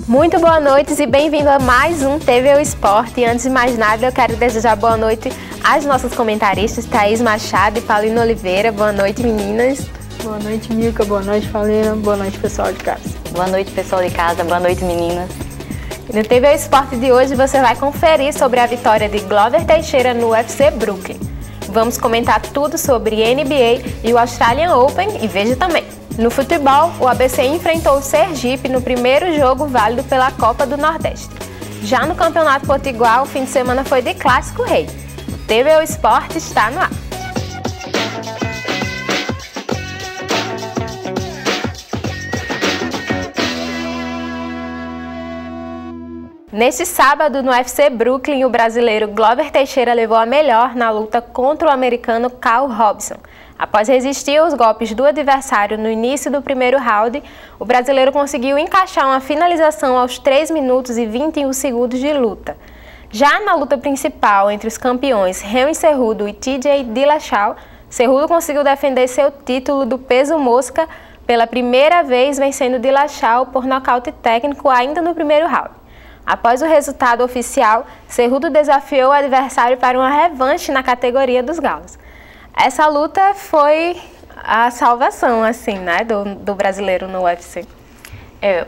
Muito boa noite e bem-vindo a mais um TV O Esporte. E antes de mais nada, eu quero desejar boa noite às nossas comentaristas, Thaís Machado e Paulina Oliveira. Boa noite, meninas. Boa noite, Milka. Boa noite, Paulina. Boa noite, pessoal de casa. Boa noite, pessoal de casa. Boa noite, meninas. No TV O Esporte de hoje, você vai conferir sobre a vitória de Glover Teixeira no UFC Brooklyn. Vamos comentar tudo sobre NBA e o Australian Open e veja também. No futebol, o ABC enfrentou o Sergipe no primeiro jogo válido pela Copa do Nordeste. Já no Campeonato Potiguar, o fim de semana foi de Clássico Rei. O TV O Esporte está no ar. Neste sábado, no UFC Brooklyn, o brasileiro Glover Teixeira levou a melhor na luta contra o americano Carl Robson. Após resistir aos golpes do adversário no início do primeiro round, o brasileiro conseguiu encaixar uma finalização aos 3 minutos e 21 segundos de luta. Já na luta principal entre os campeões Renan Cejudo e TJ Dillashaw, Cejudo conseguiu defender seu título do peso mosca pela primeira vez, vencendo Dillashaw por nocaute técnico ainda no primeiro round. Após o resultado oficial, Cejudo desafiou o adversário para uma revanche na categoria dos galos. Essa luta foi a salvação, assim, né, do brasileiro no UFC.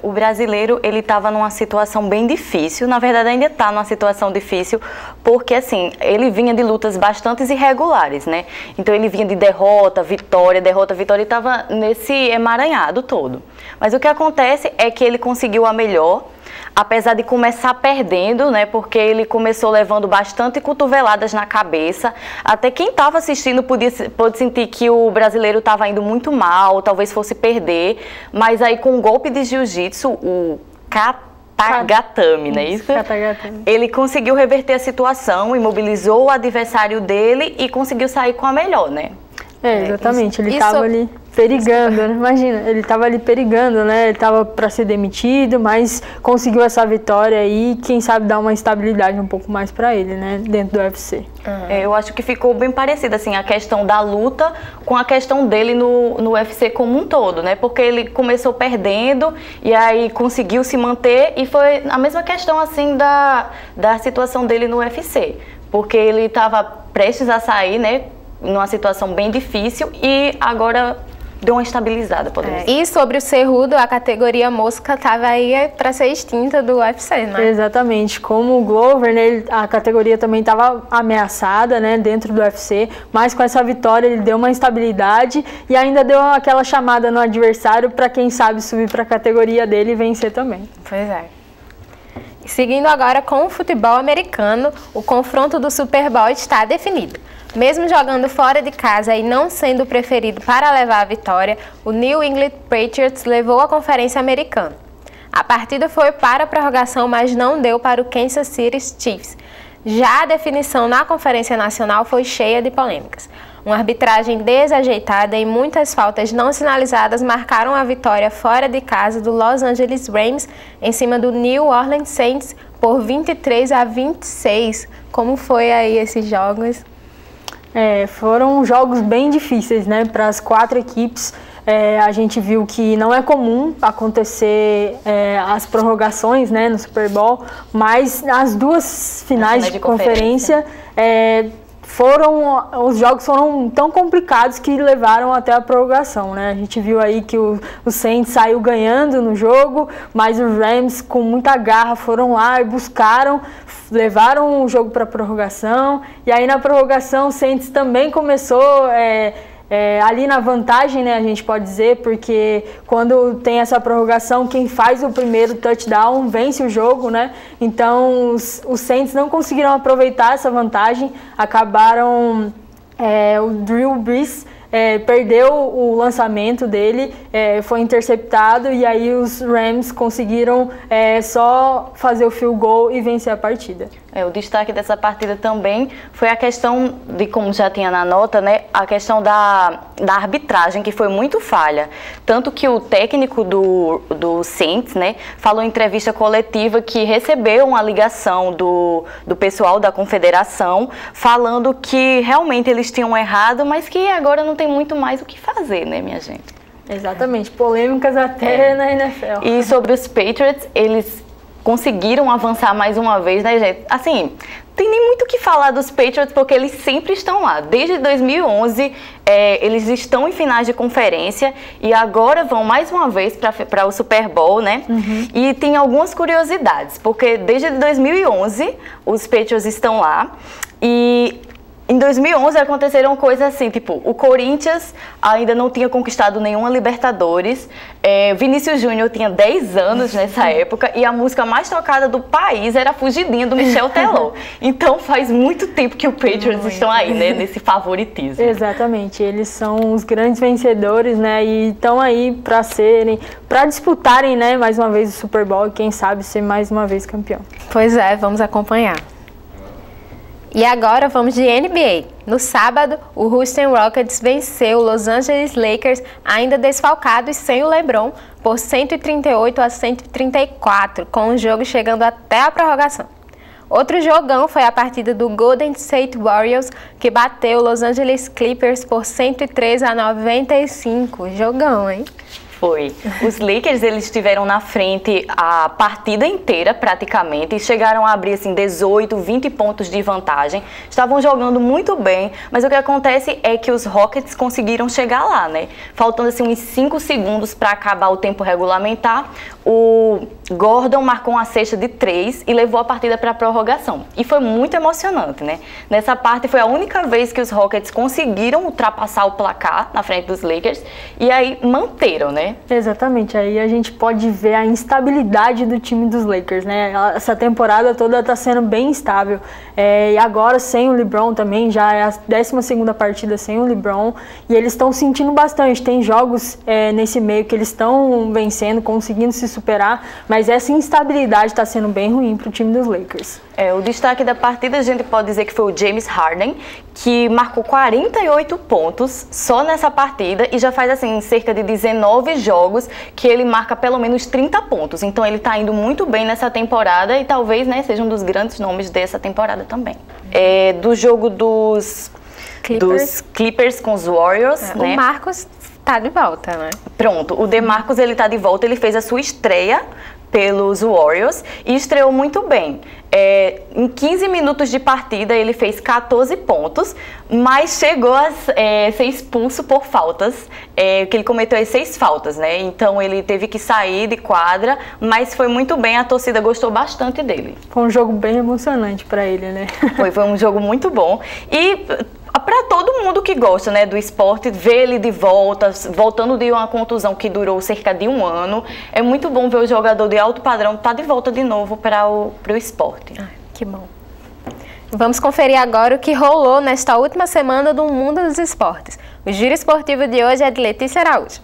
O brasileiro, ele estava numa situação bem difícil, na verdade ainda está numa situação difícil, porque assim, ele vinha de lutas bastante irregulares, né? Então ele vinha de derrota, vitória, e estava nesse emaranhado todo. Mas o que acontece é que ele conseguiu a melhor, apesar de começar perdendo, né, porque ele começou levando bastante cotoveladas na cabeça, até quem estava assistindo pôde sentir que o brasileiro estava indo muito mal, talvez fosse perder, mas aí com um golpe de jiu-jitsu, o Katagatame, né, isso? Katagatame. Ele conseguiu reverter a situação, imobilizou o adversário dele e conseguiu sair com a melhor, né? Exatamente, ele estava ali perigando, né? Imagina, ele estava ali perigando, né? Ele estava para ser demitido, mas conseguiu essa vitória aí, quem sabe dar uma estabilidade um pouco mais para ele, né? Dentro do UFC. Eu acho que ficou bem parecido, assim, a questão da luta com a questão dele no UFC como um todo, né? Porque ele começou perdendo e aí conseguiu se manter e foi a mesma questão, assim, da situação dele no UFC. Porque ele estava prestes a sair, né? Numa situação bem difícil e agora deu uma estabilizada, podemos dizer. E sobre o Cejudo, a categoria mosca estava aí para ser extinta do UFC, né? Exatamente, como o Glover, né, a categoria também estava ameaçada, né, dentro do UFC, mas com essa vitória ele deu uma estabilidade e ainda deu aquela chamada no adversário para quem sabe subir para a categoria dele e vencer também. Pois é. Seguindo agora com o futebol americano, o confronto do Super Bowl está definido. Mesmo jogando fora de casa e não sendo preferido para levar a vitória, o New England Patriots levou a Conferência Americana. A partida foi para a prorrogação, mas não deu para o Kansas City Chiefs. Já a definição na Conferência Nacional foi cheia de polêmicas. Uma arbitragem desajeitada e muitas faltas não sinalizadas marcaram a vitória fora de casa do Los Angeles Rams em cima do New Orleans Saints por 23-26. Como foi aí esses jogos? Foram jogos bem difíceis, né, para as 4 equipes. A gente viu que não é comum acontecer as prorrogações, né, no Super Bowl, mas as 2 finais de conferência os jogos foram tão complicados que levaram até a prorrogação, né? A gente viu aí que o Saints saiu ganhando no jogo, mas os Rams com muita garra foram lá e buscaram, levaram o jogo para a prorrogação, e aí na prorrogação o Saints também começou ali na vantagem, né, a gente pode dizer, porque quando tem essa prorrogação, quem faz o primeiro touchdown vence o jogo, né? Então os Saints não conseguiram aproveitar essa vantagem, acabaram o Drew Brees perdeu o lançamento dele, foi interceptado e aí os Rams conseguiram só fazer o field goal e vencer a partida. O destaque dessa partida também foi a questão de, como já tinha na nota, né, a questão da arbitragem, que foi muito falha. Tanto que o técnico do Saints, né, falou em entrevista coletiva que recebeu uma ligação do pessoal da confederação falando que realmente eles tinham errado, mas que agora não tem muito mais o que fazer, né, minha gente? Exatamente, polêmicas até na NFL. E sobre os Patriots, eles conseguiram avançar mais uma vez, né, gente? Assim, tem nem muito o que falar dos Patriots, porque eles sempre estão lá. Desde 2011, eles estão em finais de conferência e agora vão mais uma vez para o Super Bowl, né? E tem algumas curiosidades, porque desde 2011 os Patriots estão lá e em 2011 aconteceram coisas assim, tipo, o Corinthians ainda não tinha conquistado nenhuma Libertadores, Vinícius Júnior tinha 10 anos nessa época e a música mais tocada do país era Fugidinha, do Michel Teló. Então faz muito tempo que o Patriots estão aí, né, nesse favoritismo. Exatamente, eles são os grandes vencedores, né, e estão aí para disputarem, né, mais uma vez o Super Bowl e quem sabe ser mais uma vez campeão. Pois é, vamos acompanhar. E agora vamos de NBA. No sábado, o Houston Rockets venceu o Los Angeles Lakers, ainda desfalcado e sem o LeBron, por 138-134, com o jogo chegando até a prorrogação. Outro jogão foi a partida do Golden State Warriors, que bateu o Los Angeles Clippers por 103-95. Jogão, hein? Foi. Os Lakers, eles estiveram na frente a partida inteira, praticamente, e chegaram a abrir, assim, 18, 20 pontos de vantagem. Estavam jogando muito bem, mas o que acontece é que os Rockets conseguiram chegar lá, né? Faltando, assim, uns 5 segundos para acabar o tempo regulamentar, o Gordon marcou uma cesta de 3 e levou a partida para a prorrogação. E foi muito emocionante, né? Nessa parte foi a única vez que os Rockets conseguiram ultrapassar o placar na frente dos Lakers e aí manteram, né? Exatamente, aí a gente pode ver a instabilidade do time dos Lakers, né? Essa temporada toda está sendo bem instável. E agora sem o LeBron também, já é a 12ª partida sem o LeBron e eles estão sentindo bastante. Tem jogos nesse meio que eles estão vencendo, conseguindo se superar, mas essa instabilidade está sendo bem ruim para o time dos Lakers. O destaque da partida a gente pode dizer que foi o James Harden, que marcou 48 pontos só nessa partida e já faz assim cerca de 19 jogos que ele marca pelo menos 30 pontos. Então ele está indo muito bem nessa temporada e talvez, né, seja um dos grandes nomes dessa temporada também. Do jogo dos Clippers com os Warriors, né? O Marcos tá de volta, né? Pronto, o DeMarcus, ele tá de volta, ele fez a sua estreia pelos Warriors e estreou muito bem. Em 15 minutos de partida ele fez 14 pontos, mas chegou a ser expulso por faltas, que ele cometeu as 6 faltas, né? Então ele teve que sair de quadra, mas foi muito bem, a torcida gostou bastante dele. Foi um jogo bem emocionante para ele, né? Foi um jogo muito bom e para todo mundo que gosta, né, do esporte, ver ele de volta, voltando de uma contusão que durou cerca de 1 ano, é muito bom ver o jogador de alto padrão estar de volta de novo para o esporte. Que bom. Vamos conferir agora o que rolou nesta última semana do mundo dos esportes. O giro esportivo de hoje é de Letícia Araújo.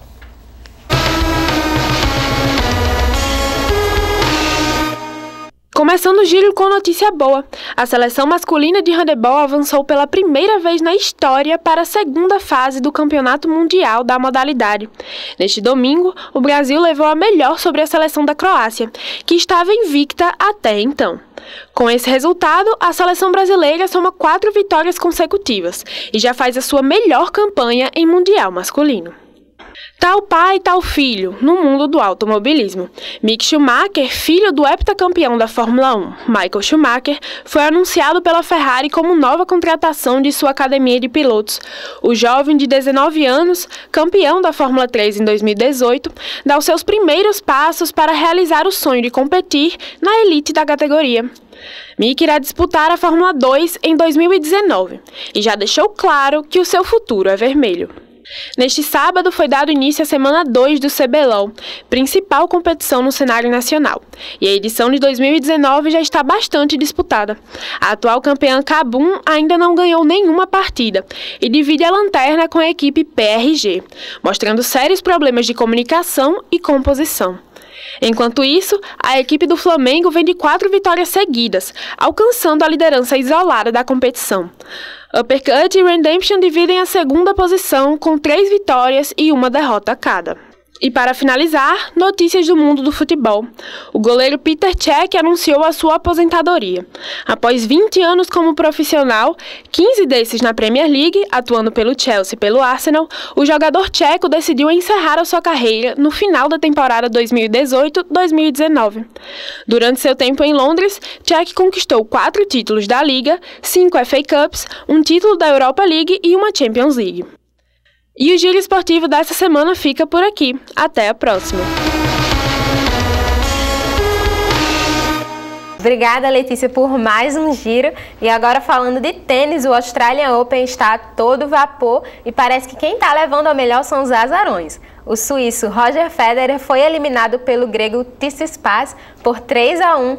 Começando o giro com notícia boa. A seleção masculina de handebol avançou pela primeira vez na história para a segunda fase do Campeonato Mundial da modalidade. Neste domingo, o Brasil levou a melhor sobre a seleção da Croácia, que estava invicta até então. Com esse resultado, a seleção brasileira soma 4 vitórias consecutivas e já faz a sua melhor campanha em Mundial masculino. Tal pai, tal filho, no mundo do automobilismo. Mick Schumacher, filho do heptacampeão da Fórmula 1, Michael Schumacher, foi anunciado pela Ferrari como nova contratação de sua academia de pilotos. O jovem de 19 anos, campeão da Fórmula 3 em 2018, dá os seus primeiros passos para realizar o sonho de competir na elite da categoria. Mick irá disputar a Fórmula 2 em 2019 e já deixou claro que o seu futuro é vermelho. Neste sábado foi dado início à semana 2 do CBLOL, principal competição no cenário nacional, e a edição de 2019 já está bastante disputada. A atual campeã Kabum ainda não ganhou nenhuma partida e divide a lanterna com a equipe PRG, mostrando sérios problemas de comunicação e composição. Enquanto isso, a equipe do Flamengo vem de 4 vitórias seguidas, alcançando a liderança isolada da competição. Uppercut e Redemption dividem a segunda posição com 3 vitórias e 1 derrota cada. E para finalizar, notícias do mundo do futebol. O goleiro Petr Cech anunciou a sua aposentadoria. Após 20 anos como profissional, 15 desses na Premier League, atuando pelo Chelsea e pelo Arsenal, o jogador tcheco decidiu encerrar a sua carreira no final da temporada 2018-2019. Durante seu tempo em Londres, Cech conquistou 4 títulos da Liga, 5 FA Cups, um título da Europa League e uma Champions League. E o Giro Esportivo dessa semana fica por aqui. Até a próxima! Obrigada, Letícia, por mais um giro. E agora falando de tênis, o Australian Open está a todo vapor e parece que quem está levando a melhor são os azarões. O suíço Roger Federer foi eliminado pelo grego Tsitsipas por 3-1.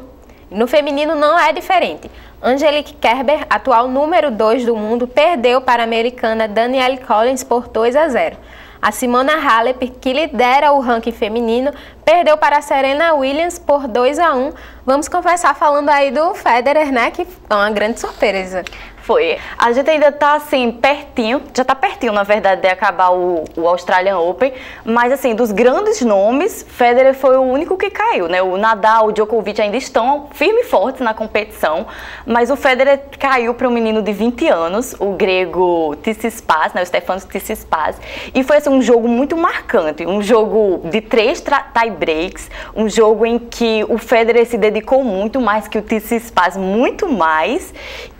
No feminino não é diferente. Angelique Kerber, atual número 2 do mundo, perdeu para a americana Danielle Collins por 2-0. A Simona Halep, que lidera o ranking feminino, perdeu para a Serena Williams por 2-1. Vamos conversar falando aí do Federer, né? Que é uma grande surpresa. Foi. A gente ainda tá assim, pertinho, já tá pertinho, na verdade, de acabar o Australian Open, mas assim, dos grandes nomes, Federer foi o único que caiu, né? O Nadal, o Djokovic ainda estão firme e fortes na competição, mas o Federer caiu para um menino de 20 anos, o grego Tsitsipas, né? O Stefanos Tsitsipas, e foi assim, um jogo muito marcante, um jogo de 3 tie-breaks, um jogo em que o Federer se dedicou muito mais que o Tsitsipas, muito mais.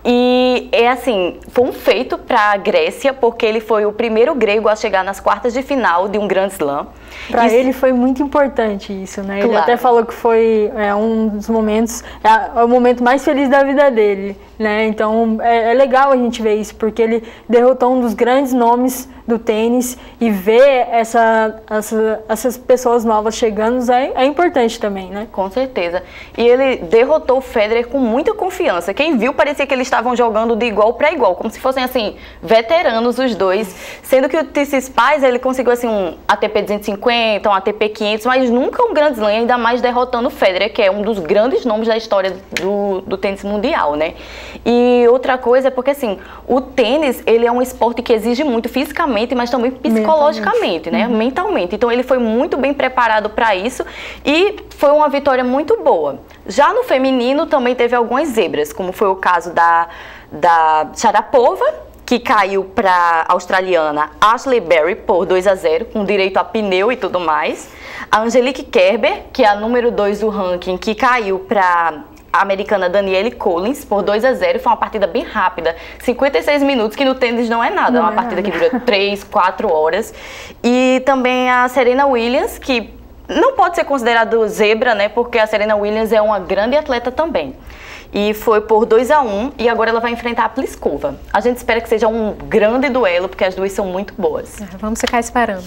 E é assim, foi um feito para a Grécia, porque ele foi o primeiro grego a chegar nas quartas de final de um Grand Slam. Para ele foi muito importante isso, né? Claro. Ele até falou que foi um dos momentos, é o momento mais feliz da vida dele, né? Então é legal a gente ver isso, porque ele derrotou um dos grandes nomes do tênis e ver essas pessoas novas chegando é importante também, né? Com certeza. E ele derrotou o Federer com muita confiança. Quem viu parecia que eles estavam jogando de igual para igual, como se fossem assim, veteranos os dois. Sendo que o Tsitsipas, ele conseguiu assim um ATP 250, um ATP 500, mas nunca um Grand Slam, ainda mais derrotando o Federer, que é um dos grandes nomes da história do tênis mundial, né? E outra coisa é porque assim, o tênis, ele é um esporte que exige muito fisicamente, mas também psicologicamente, né? Mentalmente. Então ele foi muito bem preparado para isso e foi uma vitória muito boa. Já no feminino também teve algumas zebras, como foi o caso da Sharapova, que caiu para a australiana Ashley Barty por 2-0, com direito a pneu e tudo mais. A Angelique Kerber, que é a número 2 do ranking, que caiu para a americana Danielle Collins por 2-0, foi uma partida bem rápida, 56 minutos, que no tênis não é nada, é uma partida que dura 3, 4 horas. E também a Serena Williams, que não pode ser considerado zebra, né, porque a Serena Williams é uma grande atleta também. E foi por 2-1 e agora ela vai enfrentar a Pliskova. A gente espera que seja um grande duelo, porque as duas são muito boas. Vamos ficar esperando.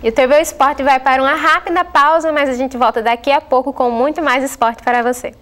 E o TV Esporte vai para uma rápida pausa, mas a gente volta daqui a pouco com muito mais esporte para você.